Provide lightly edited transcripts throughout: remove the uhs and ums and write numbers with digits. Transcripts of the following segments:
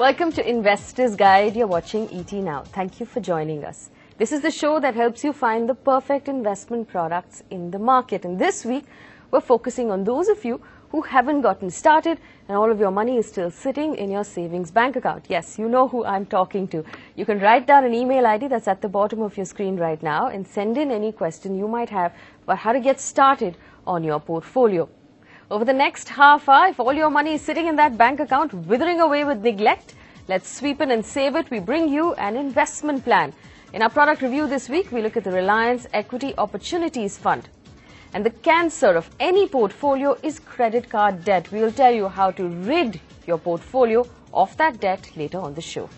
Welcome to Investor's Guide. You're watching ET Now. Thank you for joining us. This is the show that helps you find the perfect investment products in the market. And this week, we're focusing on those of you who haven't gotten started and all of your money is still sitting in your savings bank account. Yes, you know who I'm talking to. You can write down an email ID that's at the bottom of your screen right now and send in any question you might have about how to get started on your portfolio. Over the next half hour, if all your money is sitting in that bank account, withering away with neglect, let's sweep in and save it. We bring you an investment plan. In our product review this week, we look at the Reliance Equity Opportunities Fund. And the cancer of any portfolio is credit card debt. We'll tell you how to rid your portfolio of that debt later on the show.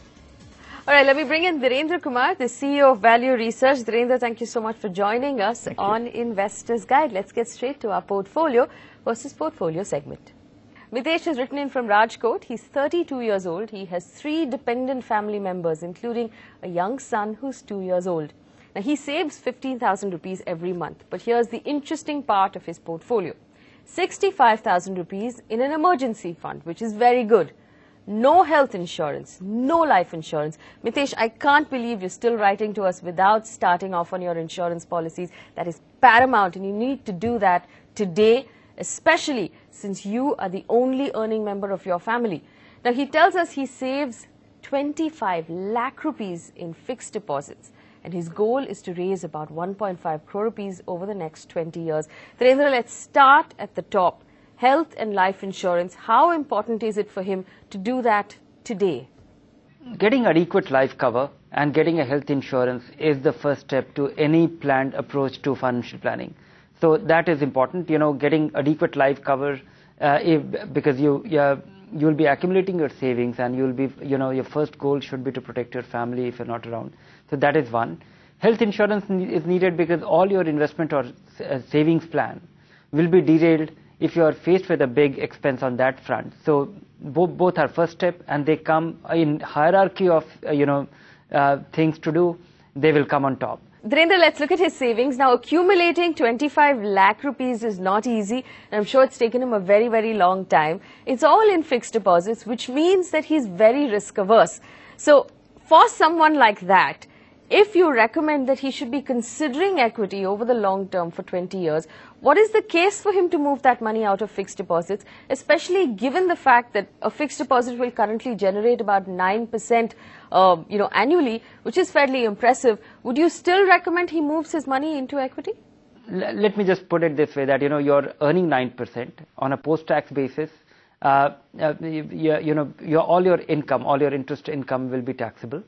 All right, let me bring in Dhirendra Kumar, the CEO of Value Research. Dhirendra, thank you so much for joining us on Investor's Guide. Let's get straight to our portfolio versus portfolio segment. Mitesh has written in from Rajkot. He's 32 years old. He has 3 dependent family members, including a young son who's 2 years old. Now, he saves 15,000 rupees every month. But here's the interesting part of his portfolio. 65,000 rupees in an emergency fund, which is very good. No health insurance, no life insurance. Mitesh, I can't believe you're still writing to us without starting off on your insurance policies. That is paramount, and you need to do that today, especially since you are the only earning member of your family. Now, he tells us he saves 25 lakh rupees in fixed deposits, and his goal is to raise about 1.5 crore rupees over the next 20 years. Dhirendra, let's start at the top. Health and life insurance, how important is it for him to do that today? Getting adequate life cover and getting a health insurance is the first step to any planned approach to financial planning. So that is important, getting adequate life cover because you'll be accumulating your savings and you'll be, your first goal should be to protect your family if you're not around. So that is one. Health insurance is needed because all your investment or savings plan will be derailed if you are faced with a big expense on that front. So both are first step, and they come in hierarchy of things to do. They will come on top. Dhirendra, let's look at his savings. Now, accumulating 25 lakh rupees is not easy, and I'm sure it's taken him a very, very long time. It's all in fixed deposits, which means that he's very risk averse. So for someone like that, if you recommend that he should be considering equity over the long term for 20 years, what is the case for him to move that money out of fixed deposits, especially given the fact that a fixed deposit will currently generate about 9% annually, which is fairly impressive? Would you still recommend he moves his money into equity? Let me just put it this way, that you're earning 9% on a post-tax basis. All your income, all your interest income will be taxable,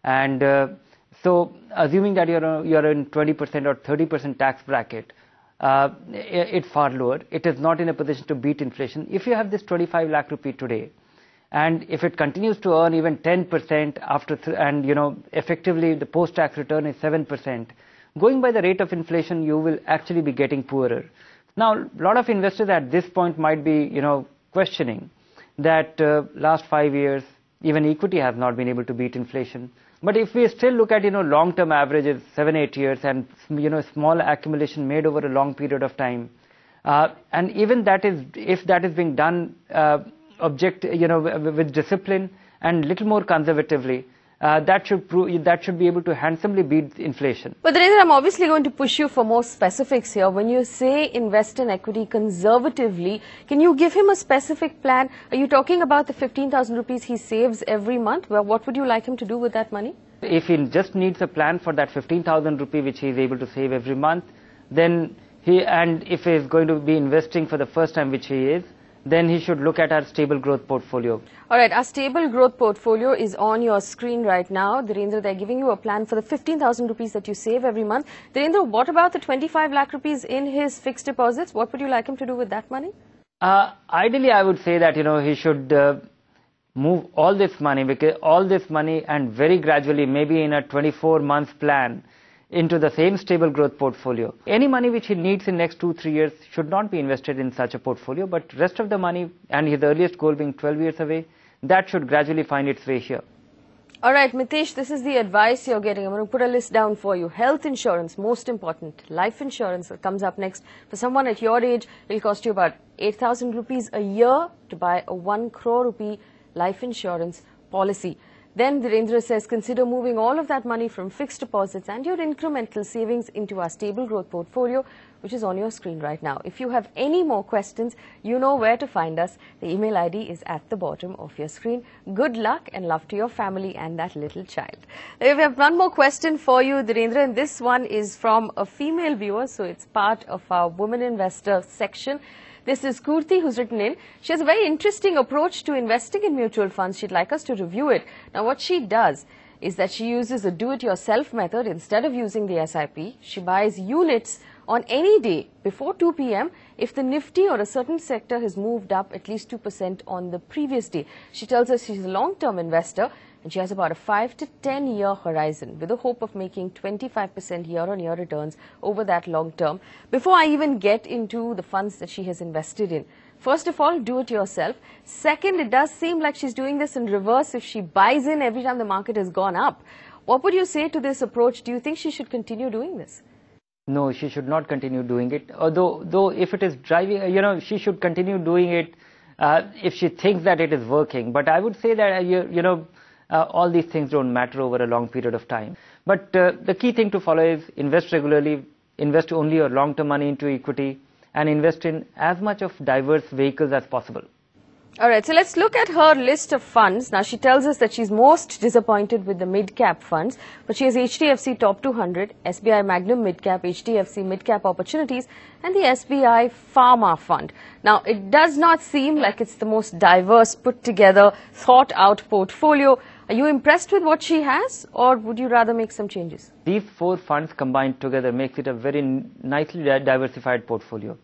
and so assuming that you're in 20% or 30% tax bracket, it's far lower. It is not in a position to beat inflation. If you have this 25 lakh rupee today, and if it continues to earn even 10% after, effectively the post-tax return is 7%, going by the rate of inflation, you will actually be getting poorer. Now, a lot of investors at this point might be, questioning that last 5 years, even equity has not been able to beat inflation. But if we still look at, long-term averages, 7-8 years, and, small accumulation made over a long period of time, and even if that is being done with discipline and little more conservatively, that should be able to handsomely beat inflation. But Dhirendra, I'm obviously going to push you for more specifics here. When you say invest in equity conservatively, can you give him a specific plan? Are you talking about the 15,000 rupees he saves every month? Well, what would you like him to do with that money? If he just needs a plan for that 15,000 rupee which he is able to save every month, then if he is going to be investing for the first time, which he is, then he should look at our stable growth portfolio. All right, our stable growth portfolio is on your screen right now. Dhirendra, they're giving you a plan for the 15,000 rupees that you save every month. Dhirendra, what about the 25 lakh rupees in his fixed deposits? What would you like him to do with that money? Ideally, I would say that, he should move all this money and very gradually, maybe in a 24-month plan, into the same stable growth portfolio. Any money which he needs in next 2-3 years should not be invested in such a portfolio, but rest of the money, and his earliest goal being 12 years away, that should gradually find its way here. All right, Mitesh, this is the advice you're getting. I'm going to put a list down for you. Health insurance, most important. Life insurance that comes up next. For someone at your age, it will cost you about 8,000 rupees a year to buy a 1 crore rupee life insurance policy. Then Dhirendra says, consider moving all of that money from fixed deposits and your incremental savings into our stable growth portfolio, which is on your screen right now. If you have any more questions, you know where to find us. The email ID is at the bottom of your screen. Good luck and love to your family and that little child. We have one more question for you, Dhirendra, and this one is from a female viewer, so it's part of our Women Investor section. This is Kurti who's written in. She has a very interesting approach to investing in mutual funds. She'd like us to review it. Now, what she does is that she uses a do-it-yourself method instead of using the SIP. She buys units on any day before 2 p.m. if the Nifty or a certain sector has moved up at least 2% on the previous day. She tells us she's a long-term investor and she has about a 5 to 10 year horizon with the hope of making 25% year-on-year returns over that long term. Before I even get into the funds that she has invested in, first of all, do it yourself. Second, it does seem like she's doing this in reverse if she buys in every time the market has gone up. What would you say to this approach? Do you think she should continue doing this? No, she should not continue doing it. Though if it is driving, she should continue doing it if she thinks that it is working. But I would say that, all these things don't matter over a long period of time. But the key thing to follow is invest regularly, invest only your long-term money into equity, and invest in as much of diverse vehicles as possible. All right, so let's look at her list of funds. Now, she tells us that she's most disappointed with the mid-cap funds, but she has HDFC Top 200, SBI Magnum Mid-Cap, HDFC Mid-Cap Opportunities, and the SBI Pharma Fund. Now, it does not seem like it's the most diverse, put-together, thought-out portfolio. Are you impressed with what she has, or would you rather make some changes? These 4 funds combined together makes it a very nicely diversified portfolio.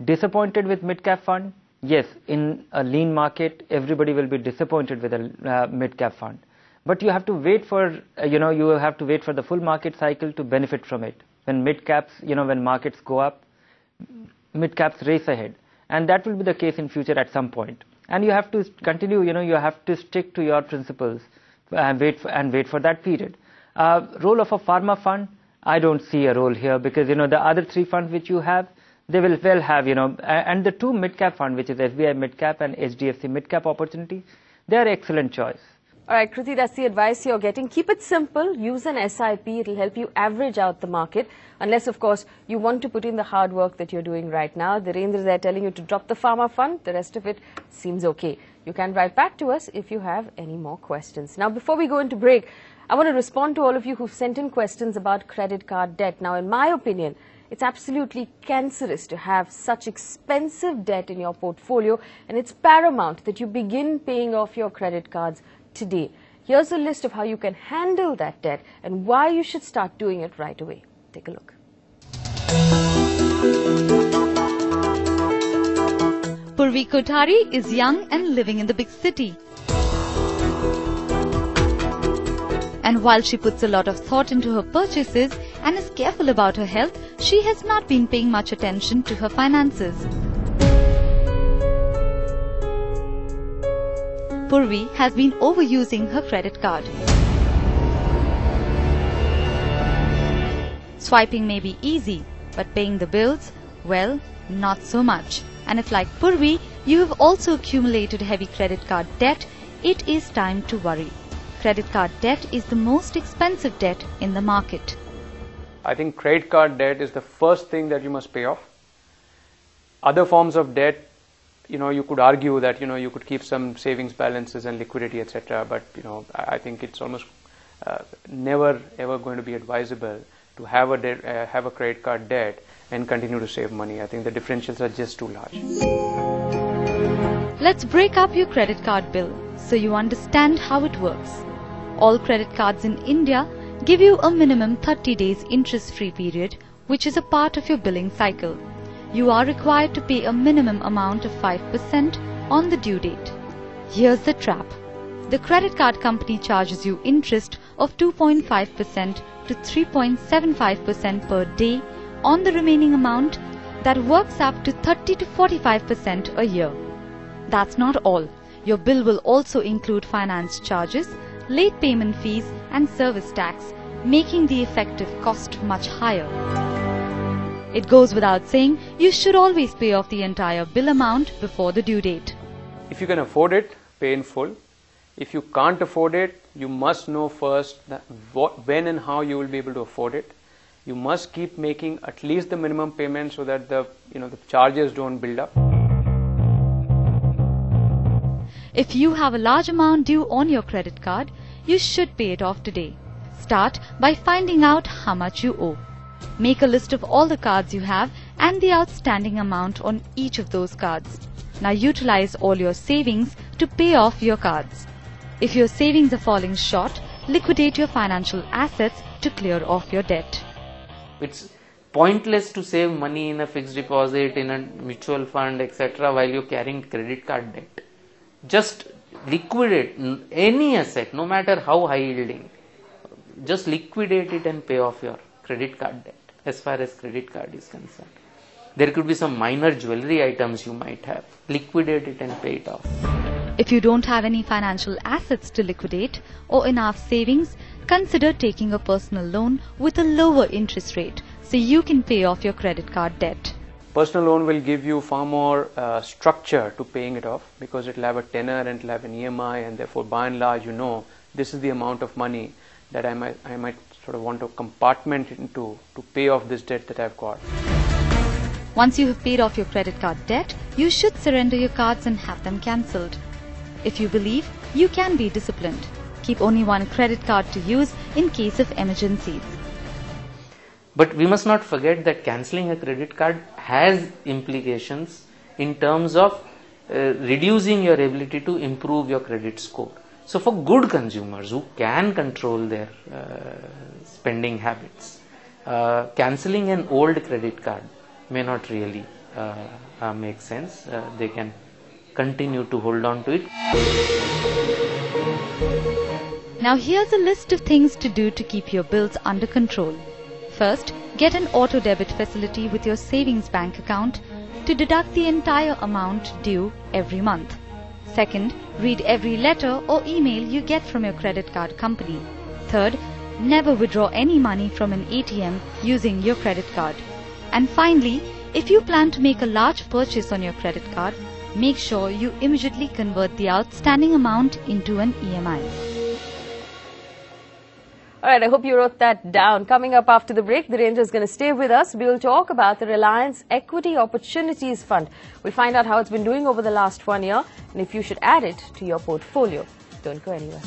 Disappointed with mid-cap fund? Yes, in a lean market, everybody will be disappointed with a mid-cap fund. But you have to wait for, you have to wait for the full market cycle to benefit from it. When mid-caps, when markets go up, mid-caps race ahead. And that will be the case in future at some point. And you have to continue, you have to stick to your principles and wait for that period. Role of a pharma fund, I don't see a role here because, the other 3 funds which you have, they will well have, and the 2 mid-cap fund, which is SBI Mid-Cap and HDFC Mid-Cap Opportunity, they are excellent choice. All right, Kriti, that's the advice you're getting. Keep it simple. Use an SIP. It'll help you average out the market. Unless, of course, you want to put in the hard work that you're doing right now. Dhirendra, they're telling you to drop the pharma fund. The rest of it seems okay. You can write back to us if you have any more questions. Now, before we go into break, I want to respond to all of you who've sent in questions about credit card debt. Now, in my opinion, it's absolutely cancerous to have such expensive debt in your portfolio, and it's paramount that you begin paying off your credit cards today. Here's a list of how you can handle that debt and why you should start doing it right away. Take a look. Purvi Kothari is young and living in the big city. And while she puts a lot of thought into her purchases and is careful about her health, she has not been paying much attention to her finances. Purvi has been overusing her credit card. Swiping may be easy, but paying the bills, well, not so much. And if like Purvi, you have also accumulated heavy credit card debt, it is time to worry. Credit card debt is the most expensive debt in the market. I think credit card debt is the first thing that you must pay off. Other forms of debt, you could argue that, you could keep some savings balances and liquidity, etc. But, I think it's almost never ever going to be advisable to have a credit card debt and continue to save money. I think the differentials are just too large. Let's break up your credit card bill so you understand how it works. All credit cards in India give you a minimum 30 days interest-free period, which is a part of your billing cycle. You are required to pay a minimum amount of 5% on the due date. Here's the trap. The credit card company charges you interest of 2.5% to 3.75% per day on the remaining amount. That works up to 30 to 45% a year. That's not all. Your bill will also include finance charges, late payment fees and service tax, making the effective cost much higher. It goes without saying, you should always pay off the entire bill amount before the due date. If you can afford it, pay in full. If you can't afford it, you must know first that when and how you will be able to afford it. You must keep making at least the minimum payment so that the charges don't build up. If you have a large amount due on your credit card, you should pay it off today. Start by finding out how much you owe. Make a list of all the cards you have and the outstanding amount on each of those cards. Now utilize all your savings to pay off your cards. If your savings are falling short, liquidate your financial assets to clear off your debt. It's pointless to save money in a fixed deposit, in a mutual fund, etc. while you're carrying credit card debt. Just liquidate any asset, no matter how high yielding. Just liquidate it and pay off your credit card debt as far as credit card is concerned. There could be some minor jewelry items you might have. Liquidate it and pay it off. If you don't have any financial assets to liquidate or enough savings, consider taking a personal loan with a lower interest rate so you can pay off your credit card debt. Personal loan will give you far more structure to paying it off, because it will have a tenor and it will have an EMI, and therefore by and large this is the amount of money that I might sort of want to compartment into to pay off this debt that I've got. Once you have paid off your credit card debt, you should surrender your cards and have them cancelled. If you believe, you can be disciplined. Keep only one credit card to use in case of emergencies. But we must not forget that cancelling a credit card has implications in terms of reducing your ability to improve your credit score. So for good consumers who can control their spending habits, cancelling an old credit card may not really make sense. They can continue to hold on to it. Now here's a list of things to do to keep your bills under control. First, get an auto debit facility with your savings bank account to deduct the entire amount due every month. Second, read every letter or email you get from your credit card company. Third, never withdraw any money from an ATM using your credit card. And finally, if you plan to make a large purchase on your credit card, make sure you immediately convert the outstanding amount into an EMI. All right, I hope you wrote that down. Coming up after the break, the Ranger is going to stay with us. We'll talk about the Reliance Equity Opportunities Fund. We'll find out how it's been doing over the last 1 year and if you should add it to your portfolio. Don't go anywhere.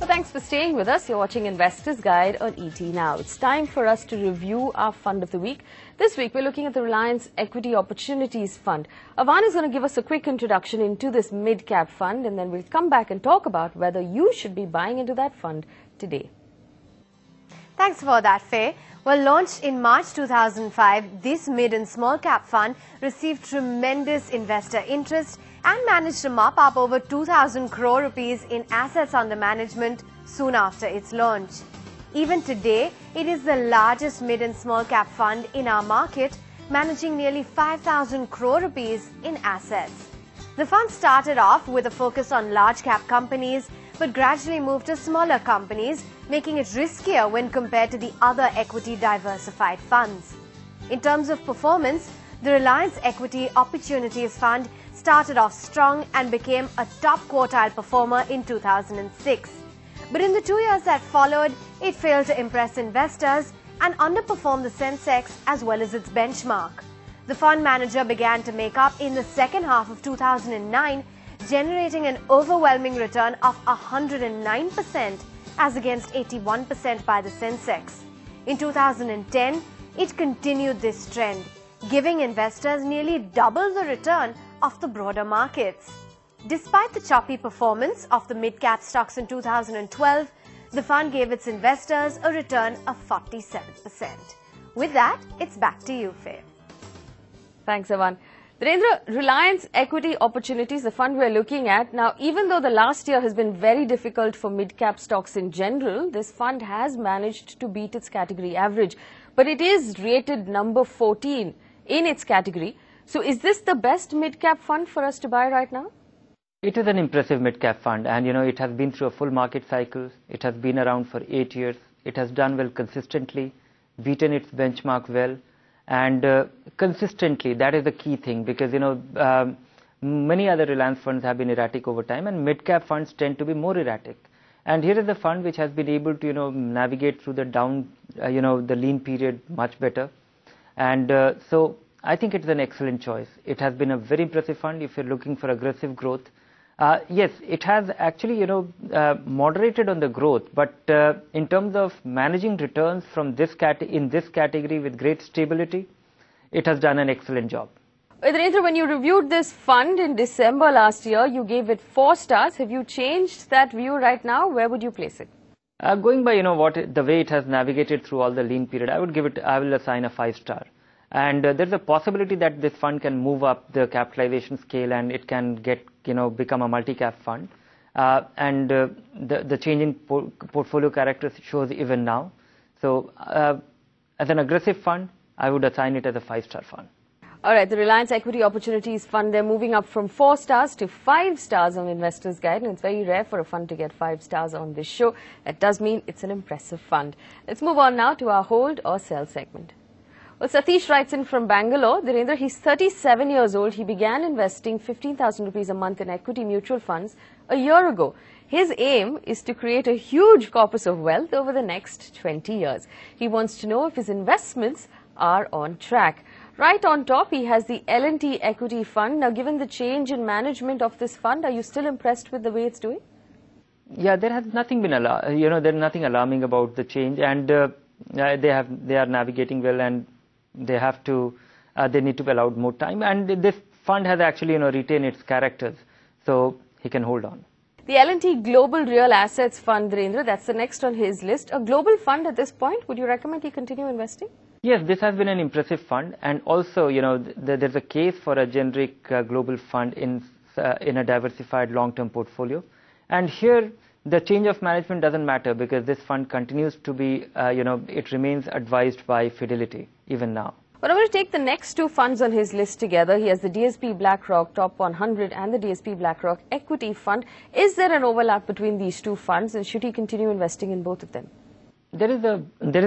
Thanks for staying with us. You're watching Investor's Guide on ET Now. It's time for us to review our fund of the week. This week, we're looking at the Reliance Equity Opportunities Fund. Avan is going to give us a quick introduction into this mid-cap fund, and then we'll come back and talk about whether you should be buying into that fund today. Thanks for that, Faye. Well, launched in March 2005, this mid and small cap fund received tremendous investor interest and managed to mop up over 2,000 crore rupees in assets under management soon after its launch. Even today, it is the largest mid and small cap fund in our market, managing nearly 5,000 crore rupees in assets. The fund started off with a focus on large cap companies, but gradually moved to smaller companies, making it riskier when compared to the other equity diversified funds. In terms of performance, the Reliance Equity Opportunities Fund started off strong and became a top quartile performer in 2006. But in the 2 years that followed, it failed to impress investors and underperformed the Sensex as well as its benchmark. The fund manager began to make up in the second half of 2009, generating an overwhelming return of 109% as against 81% by the Sensex. In 2010, it continued this trend, giving investors nearly double the return of the broader markets. Despite the choppy performance of the mid-cap stocks in 2012, the fund gave its investors a return of 47%. With that, it's back to you, Faye. Thanks, Avan. Dhirendra, Reliance Equity Opportunities, the fund we're looking at. Now, even though the last year has been very difficult for mid-cap stocks in general, this fund has managed to beat its category average. But it is rated number 14 in its category. So is this the best mid-cap fund for us to buy right now? It is an impressive mid-cap fund, and it has been through a full market cycle. It has been around for 8 years. It has done well consistently, beaten its benchmark well. And consistently, that is the key thing, because many other Reliance funds have been erratic over time, and mid-cap funds tend to be more erratic. And here is a fund which has been able to navigate through the down, the lean period much better. And so I think it's an excellent choice. It has been a very impressive fund if you're looking for aggressive growth. Yes, it has actually moderated on the growth, but in terms of managing returns from in this category with great stability, it has done an excellent job. Dhirendra, when you reviewed this fund in December last year, you gave it 4 stars. Have you changed that view right now? Where would you place it? Going by the way it has navigated through all the lean period, I will assign a 5-star. And there's a possibility that this fund can move up the capitalization scale, and it can become a multi-cap fund. The change in portfolio character shows even now. So as an aggressive fund, I would assign it as a 5-star fund. All right, the Reliance Equity Opportunities Fund, they're moving up from 4 stars to 5 stars on Investors Guide, and it's very rare for a fund to get 5 stars on this show. That does mean it's an impressive fund. Let's move on now to our hold or sell segment. Well, Satish writes in from Bangalore. Dhirendra, he's 37 years old. He began investing 15,000 rupees a month in equity mutual funds a year ago. His aim is to create a huge corpus of wealth over the next 20 years. He wants to know if his investments are on track. Right on top, he has the L&T Equity Fund. Now, given the change in management of this fund, are you still impressed with the way it's doing? Yeah, there has nothing been there's nothing alarming about the change, and they are navigating well, and they need to be allowed more time, and this fund has actually retained its characters, so he can hold on. The L&T Global Real Assets Fund, Dhirendra, that's the next on his list. A global fund at this point, would you recommend he continue investing? Yes, this has been an impressive fund, and also there's a case for a generic global fund in a diversified long-term portfolio. And here the change of management doesn't matter, because this fund continues to be it remains advised by Fidelity even now. Well, I'm going to take the next 2 funds on his list together. He has the DSP BlackRock Top 100 and the DSP BlackRock Equity Fund. Is there an overlap between these 2 funds, and should he continue investing in both of them? There is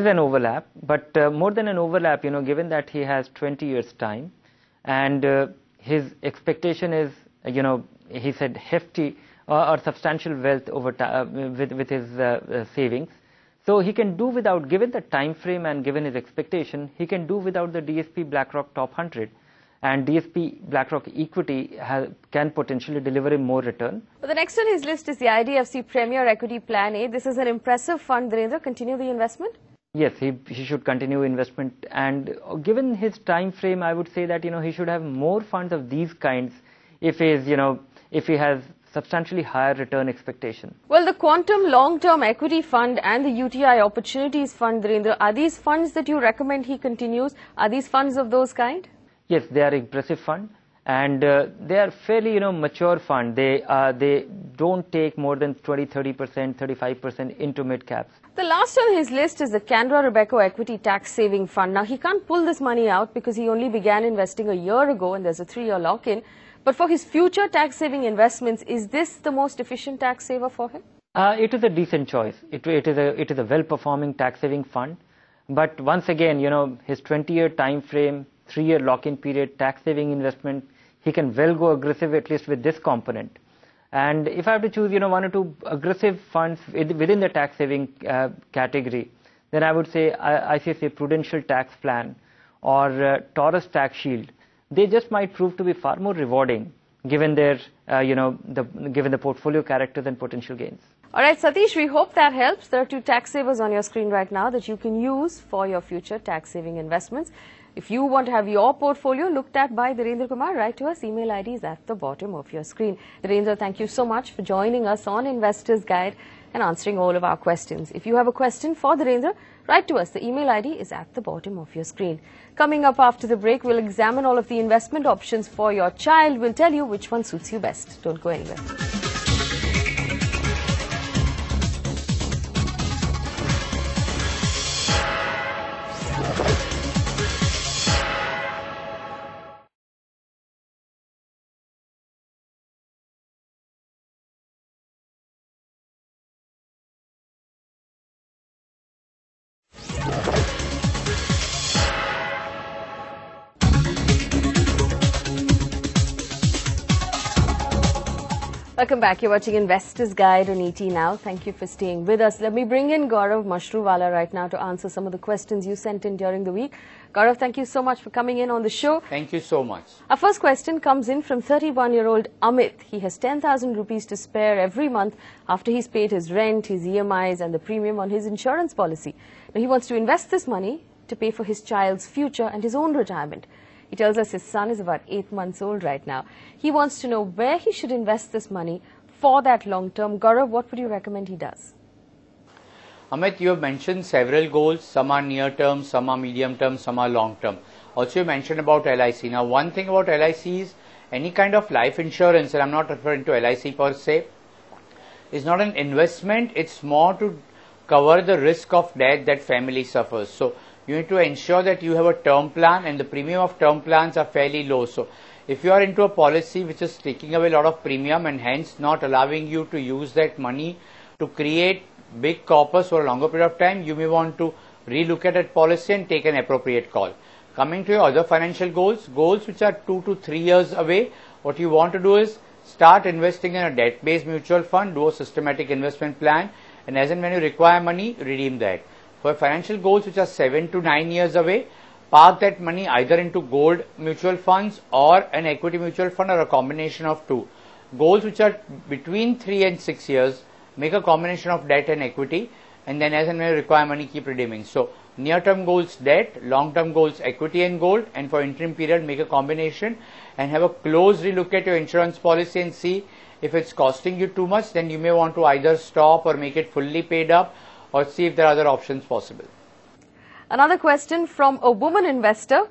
an overlap, but more than an overlap, given that he has 20 years time, and his expectation is, he said hefty or substantial wealth over with his savings. So he can do without, given the time frame and given his expectation, he can do without the DSP BlackRock Top 100. And DSP BlackRock Equity can potentially deliver him more return. Well, the next on his list is the IDFC Premier Equity Plan A. This is an impressive fund. Dhirendra, continue the investment? Yes, he should continue investment. And given his time frame, I would say that he should have more funds of these kinds if he has substantially higher return expectation. Well, the Quantum Long-Term Equity Fund and the UTI Opportunities Fund, Dhirendra, are these funds that you recommend he continues? Are these funds of those kind? Yes, they are impressive fund, and they are fairly mature fund. They don't take more than 20-30%, 35% into mid caps. The last on his list is the Canara Robeco Equity Tax Saving Fund. Now, he can't pull this money out because he only began investing a year ago, and there's a 3-year lock-in. But for his future tax-saving investments, is this the most efficient tax saver for him? It is a decent choice. It is a well-performing tax-saving fund. But once again, his 20-year time frame, 3-year lock-in period, tax-saving investment, he can well go aggressive at least with this component. And if I have to choose, 1 or 2 aggressive funds within the tax-saving category, then I would say ICICI Prudential Tax Plan or Taurus Tax Shield. They just might prove to be far more rewarding, given their, given the portfolio characters and potential gains. All right, Satish, we hope that helps. There are 2 tax savers on your screen right now that you can use for your future tax-saving investments. If you want to have your portfolio looked at by Dhirendra Kumar, write to us. Email ID is at the bottom of your screen. Dhirendra, thank you so much for joining us on Investors Guide. and answering all of our questions. If you have a question for Dhirendra, write to us. The email ID is at the bottom of your screen. Coming up after the break, we'll examine all of the investment options for your child. We'll tell you which one suits you best. Don't go anywhere. Welcome back. You're watching Investor's Guide on ET Now. Thank you for staying with us. Let me bring in Gaurav Mashruwala right now to answer some of the questions you sent in during the week. Gaurav, thank you so much for coming in on the show. Thank you so much. Our first question comes in from 31-year-old Amit. He has 10,000 rupees to spare every month after he's paid his rent, his EMIs and the premium on his insurance policy. Now, he wants to invest this money to pay for his child's future and his own retirement. He tells us his son is about 8 months old right now. He wants to know where he should invest this money for that long term. Gaurav, what would you recommend he does? Amit, you have mentioned several goals. Some are near term, some are medium term, some are long term. Also, you mentioned about LIC. Now, one thing about LIC is any kind of life insurance, and I'm not referring to LIC per se, is not an investment. It's more to cover the risk of death that family suffers. So, you need to ensure that you have a term plan, and the premium of term plans are fairly low. So, if you are into a policy which is taking away a lot of premium and hence not allowing you to use that money to create big corpus for a longer period of time, you may want to relook at that policy and take an appropriate call. Coming to your other financial goals which are 2 to 3 years away, what you want to do is start investing in a debt-based mutual fund, do a systematic investment plan, and as and when you require money, redeem that. For financial goals which are 7 to 9 years away, park that money either into gold mutual funds or an equity mutual fund or a combination of two. Goals which are between 3 and 6 years, make a combination of debt and equity, and then as and when you require money, keep redeeming. So, near-term goals debt, long-term goals equity and gold, and for interim period, make a combination and have a close relook at your insurance policy and see if it's costing you too much, then you may want to either stop or make it fully paid up, or see if there are other options possible. Another question from a woman investor.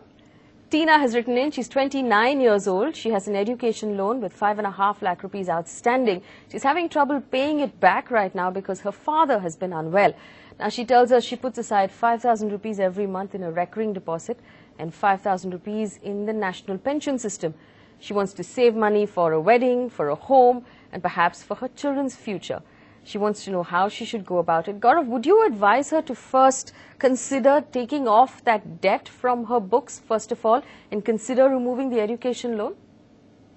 Tina has written in. She's 29 years old. She has an education loan with 5.5 lakh rupees outstanding. She's having trouble paying it back right now because her father has been unwell. Now, she tells us she puts aside 5,000 rupees every month in a recurring deposit and 5,000 rupees in the national pension system. She wants to save money for a wedding, for a home, and perhaps for her children's future. She wants to know how she should go about it. Gaurav, would you advise her to first consider taking off that debt from her books, first of all, and consider removing the education loan?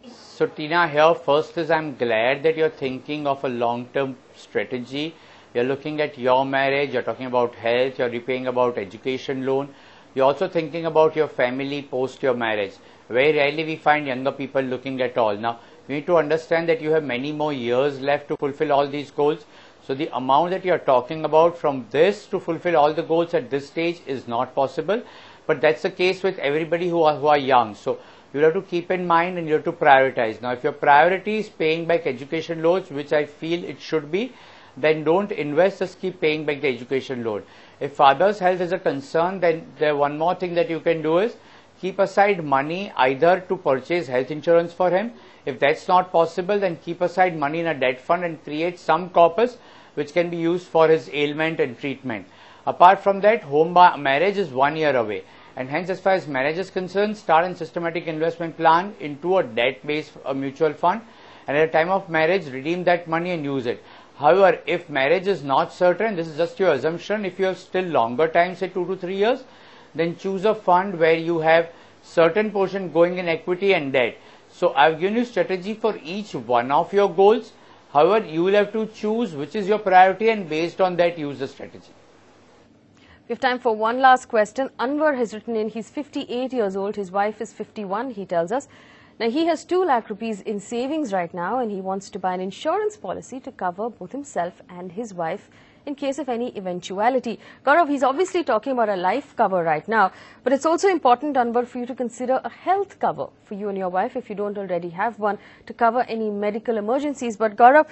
So, Tina, here first is I'm glad that you're thinking of a long-term strategy. You're looking at your marriage, you're talking about health, you're repaying about education loan. You're also thinking about your family post your marriage. Very rarely we find younger people looking at all. Now, you need to understand that you have many more years left to fulfill all these goals. So, the amount that you are talking about from this to fulfill all the goals at this stage is not possible. But that's the case with everybody who are young. So, you have to keep in mind and you have to prioritize. Now, if your priority is paying back education loans, which I feel it should be, then don't invest, just keep paying back the education loan. If father's health is a concern, then one more thing that you can do is keep aside money either to purchase health insurance for him. If that's not possible, then keep aside money in a debt fund and create some corpus which can be used for his ailment and treatment. Apart from that, marriage is 1 year away, and hence as far as marriage is concerned, start a systematic investment plan into a debt-based mutual fund, and at the time of marriage, redeem that money and use it. However, if marriage is not certain, this is just your assumption, if you have still longer time, say 2 to 3 years, then choose a fund where you have certain portion going in equity and debt. So, I have given you strategy for each one of your goals. However, you will have to choose which is your priority and based on that use the strategy. We have time for one last question. Anwar has written in. He's 58 years old. His wife is 51, he tells us. Now, he has 2 lakh rupees in savings right now and he wants to buy an insurance policy to cover both himself and his wife in case of any eventuality. Gaurav, he's obviously talking about a life cover right now, but it's also important, Anwar, for you to consider a health cover for you and your wife if you don't already have one, to cover any medical emergencies. But Gaurav,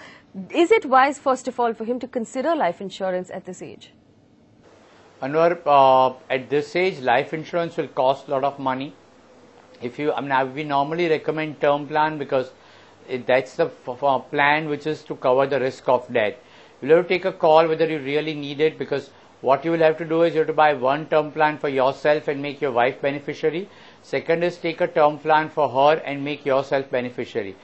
is it wise, first of all, for him to consider life insurance at this age? Anwar, at this age, life insurance will cost a lot of money. We normally recommend term plan because that's the plan which is to cover the risk of death. You'll have to take a call whether you really need it, because what you will have to do is you have to buy one term plan for yourself and make your wife beneficiary. Second is take a term plan for her and make yourself beneficiary.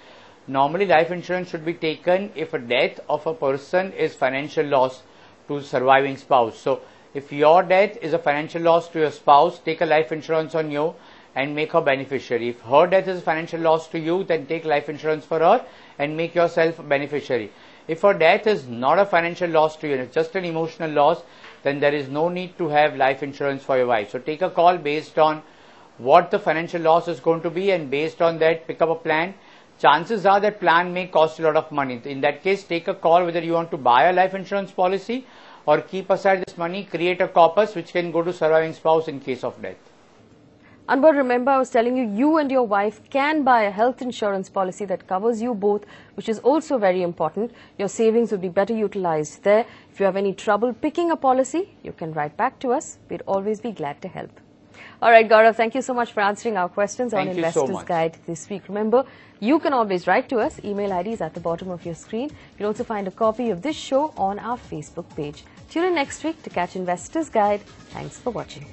Normally, life insurance should be taken if a death of a person is financial loss to surviving spouse. So, if your death is a financial loss to your spouse, take a life insurance on you and make her beneficiary. If her death is a financial loss to you, then take life insurance for her and make yourself beneficiary. If her death is not a financial loss to you, it's just an emotional loss, then there is no need to have life insurance for your wife. So take a call based on what the financial loss is going to be, and based on that pick up a plan. Chances are that plan may cost a lot of money. In that case, take a call whether you want to buy a life insurance policy or keep aside this money, create a corpus which can go to surviving spouse in case of death. Anwar, remember I was telling you, you and your wife can buy a health insurance policy that covers you both, which is also very important. Your savings would be better utilized there. If you have any trouble picking a policy, you can write back to us. We'd always be glad to help. All right, Gaurav, thank you so much for answering our questions on Investor's Guide this week. Remember, you can always write to us. Email ID is at the bottom of your screen. You can also find a copy of this show on our Facebook page. Tune in next week to catch Investor's Guide. Thanks for watching.